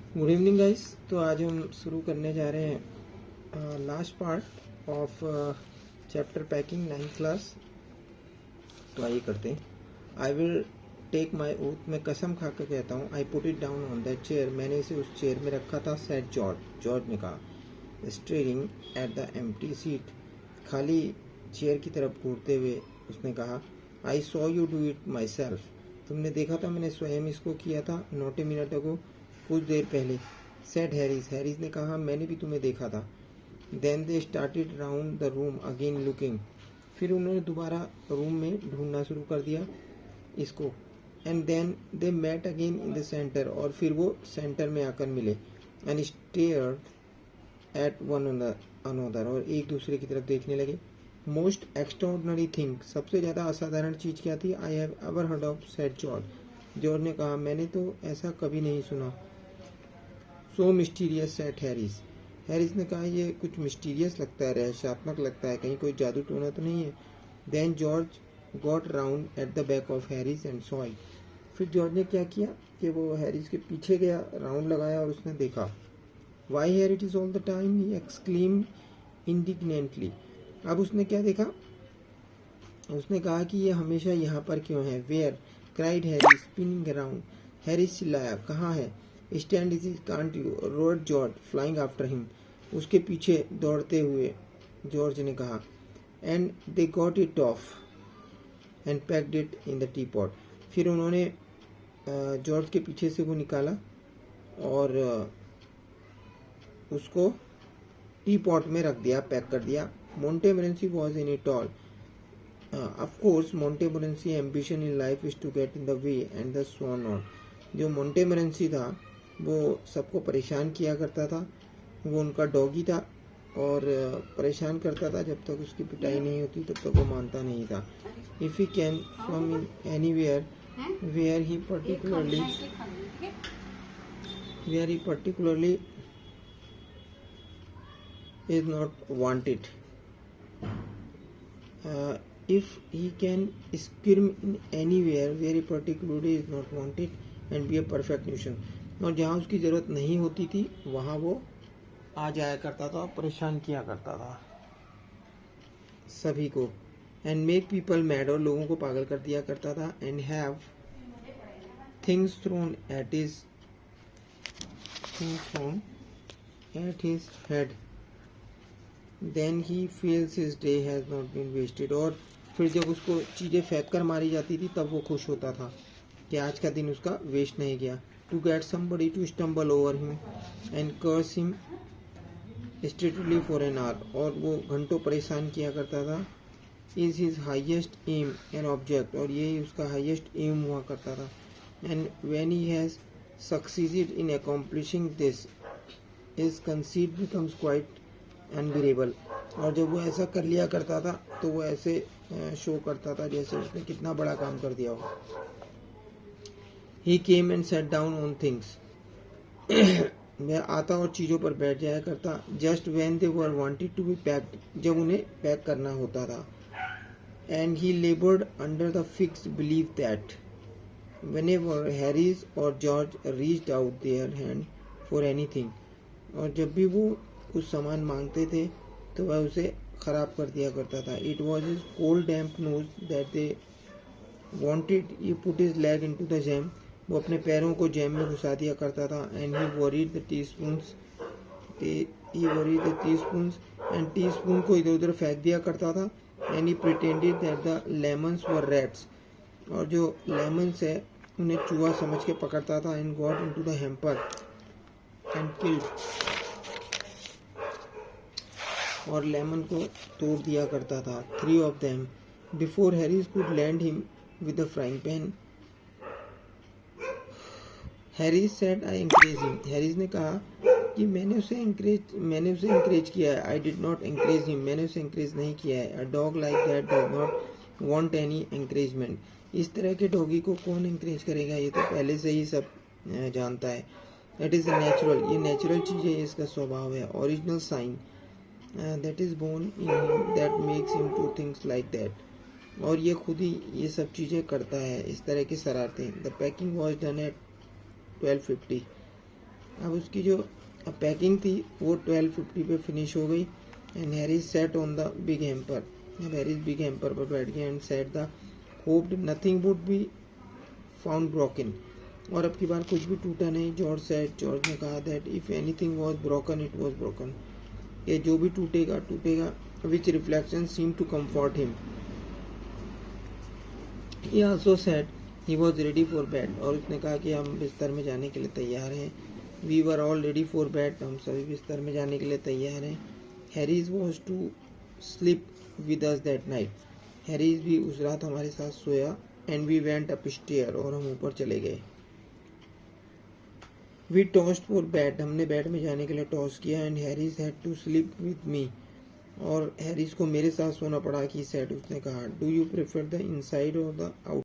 Good evening guys. तो आज हम शुरू करने जा रहे हैं last part of chapter packing 9th class. तो आइए करते हैं। I will take my oath, मैं कसम खा कर कहता हूँ। I put it down on that chair, मैंने इसे उस चेयर में रखा था। सेड जॉर्ज, जॉर्ज ने कहा। Staring at the empty seat, खाली चेयर की तरफ घूरते हुए उसने कहा। I saw you do it my self, तुमने देखा था मैंने स्वयं इसको किया था। नॉट ए मिनट अगो, कुछ देर पहले। सेड हैरिस, हैरिस ने कहा मैंने भी तुम्हें देखा था। Then they started round the room again looking, फिर उन्होंने दोबारा रूम में ढूंढना शुरू कर दिया इसको। And then they met again in the centre, और फिर वो सेंटर में आकर मिले। And stared at one another, और एक दूसरे की तरफ देखने लगे। मोस्ट एक्स्ट्राऑर्डिनरी थिंग, सबसे ज़्यादा असाधारण चीज़ क्या थी? I have ever heard of, said George, George ने कहा मैंने तो ऐसा कभी नहीं सुना। सो मिस्टीरियस, सेड हैरिस, हैरिस ने कहा ये कुछ मिस्टीरियस लगता है, रहस्यात्मक लगता है, कहीं कोई जादू टोना तो नहीं है। Then George got round at the back of Harris and saw it, फिर जॉर्ज ने क्या किया कि वो हैरिस के पीछे गया, राउंड लगाया और उसने देखा। Why here it is all the time, he exclaim indignantly. अब उसने क्या देखा? उसने कहा कि ये हमेशा यहाँ पर क्यों है? Where, cried Harris spinning around, Harris चिल्लाया, कहाँ है? Stand is can't you, roared George flying after him, उसके पीछे दौड़ते हुए जॉर्ज ने कहा। And they got it off and packed it in the teapot, फिर उन्होंने जॉर्ज के पीछे से वो निकाला और उसको टी पॉट में रख दिया, पैक कर दिया। Montmorency was in it all, of course Montmorency ambition in life is to get in the way and the so on. जो मोंटेमोरेंसी था वो सबको परेशान किया करता था, वो उनका डॉगी था और परेशान करता था। जब तक उसकी पिटाई नहीं होती तब तक वो मानता नहीं था। If he can from in anywhere where he particularly is not wanted, if he can skirm in anywhere where he particularly is not wanted and be a perfect nuisance, और जहाँ उसकी ज़रूरत नहीं होती थी वहाँ वो आ जाया करता था, परेशान किया करता था सभी को। एंड मेक पीपल मैड, और लोगों को पागल कर दिया करता था। And have things thrown at his head, then he feels his day has not been wasted, और फिर जब उसको चीज़ें फेंक कर मारी जाती थी तब वो खुश होता था कि आज का दिन उसका वेस्ट नहीं गया। To get somebody to stumble over him and curse him straightly for an hour, और वो घंटों परेशान किया करता था। Is his highest aim an object, और यही उसका हाइएस्ट एम हुआ करता था। And when he has succeeded in accomplishing this his conceit becomes quite unbearable, और जब वो ऐसा कर लिया करता था तो वो ऐसे शो करता था जैसे उसने कितना बड़ा काम कर दिया हो। He came and set down on things, वह आता और चीज़ों पर बैठ जाया करता। Just when they were wanted to be packed, जब उन्हें पैक करना होता था। And he laboured under the fixed believe that whenever Harris और George reached out their hand for anything, और जब भी वो कुछ सामान मांगते थे तो वह उसे ख़राब कर दिया करता था। It was his cold damp nose that they wanted, he put his leg into the jam, वो अपने पैरों को जैम में घुसा दिया करता था। And he worried the teaspoons and teaspoon को इधर उधर फेंक दिया करता था। And he pretended that the lemons were rats, और जो लेमन्स है उन्हें चूहा समझ के पकड़ता था। And got into the hamper and killed, और लेमन को तोड़ दिया करता था। 3 of them before Harris could land him with the frying pan. Harris said I encourage him, Harris ने कहा कि मैंने उसे इंकरेज किया है। I did not encourage him, मैंने उसे इंकरेज नहीं किया है। A dog like that does not want any encouragement, इस तरह के डॉगी को कौन इंकरेज करेगा? ये तो पहले से ही सब जानता है। इट इज़ नेचुरल, ये नेचुरल चीज़ है, इसका स्वभाव है। Original sign that is born in him that makes him do things like that, और ये खुद ही ये सब चीज़ें करता है, इस तरह की शरारतें। The packing was done at 12:50, अब उसकी जो पैकिंग थी वो 12:50 पे फिनिश हो गई and Harry set on the big hamper. अब हैरी बिग हैम्पर पर बैठ गया and set the hoped nothing would be found broken. और अब की बार कुछ भी टूटा नहीं। जॉर्ज ने कहा that if anything was broken it was broken, ये जो भी टूटेगा टूटेगा। Which reflection seem to comfort him. He also said he was ready for bed, और उसने कहा कि हम बिस्तर में जाने के लिए तैयार हैं। We were all ready for bed, हम सभी बिस्तर में जाने के लिए तैयार हैं। Harris was to sleep with us that night, Harris भी उस रात हमारे साथ सोया। And we went up stair, और हम ऊपर चले गए। वी टॉस्ड फॉर बेड, हमने बेड में जाने के लिए टॉस किया। And Harris had to sleep with me, और हैरीज को मेरे साथ सोना पड़ा। कि सेड, उसने कहा, do you prefer the inside और द आउट